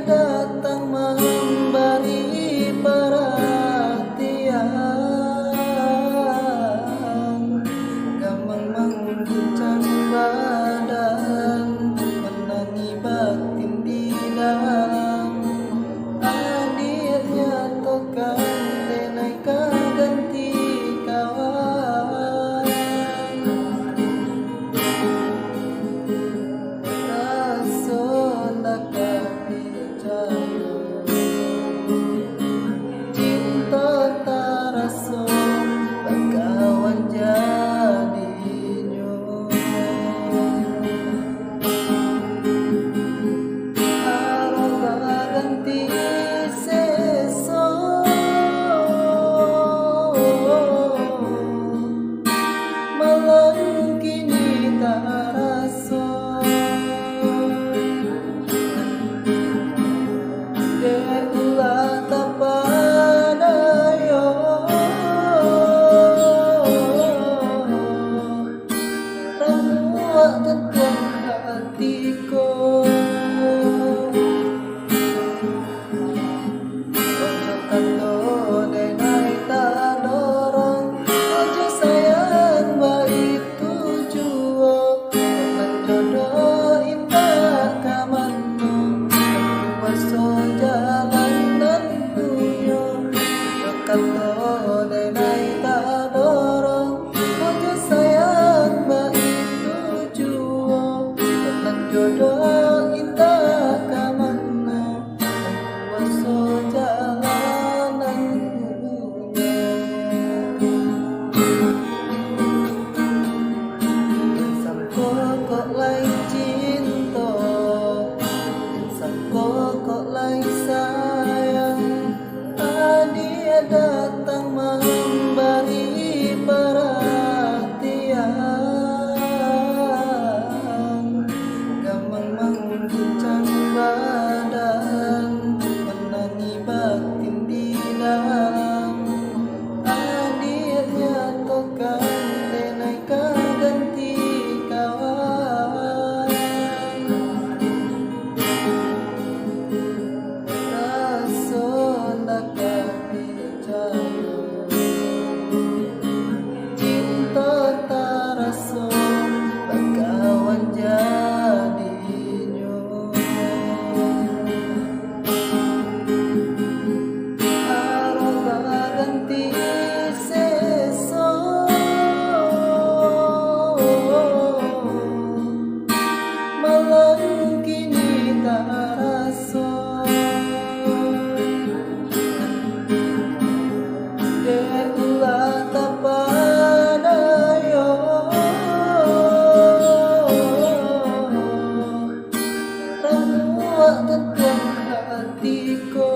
datang memberi perhatian, gamang mengguncang badan, menangi batin di dalam. Hadirnya tokan denai ganti kawan, rason kami jaya, cinta tarason bakawan jadinyo, harap ganti seso, malang kini tarason. Deula tapadayo, ramua tetuang hatiku, ojo kanto denai tak dorong, ojo sayang baik tujuo, kan jodoh indah kamanmu, paso jalan dan puyo, ojo kanto denai tak dorong, ojo sayang baik tujuo, kan jodoh indah kamanmu, paso jalan dan puyo. Sang kok lain cinta, sang kok lain sayang, dia datang memberi perhatian, gamang mengguncang badan, menangi batin di dalam. Hadirnya tokan denai ganti kawan, rason kami jaya, cinta tarason bakawan jadinyo, harap ganti seso, malang kini tarason. Deula tapadayo, ramua tetuang hatiku,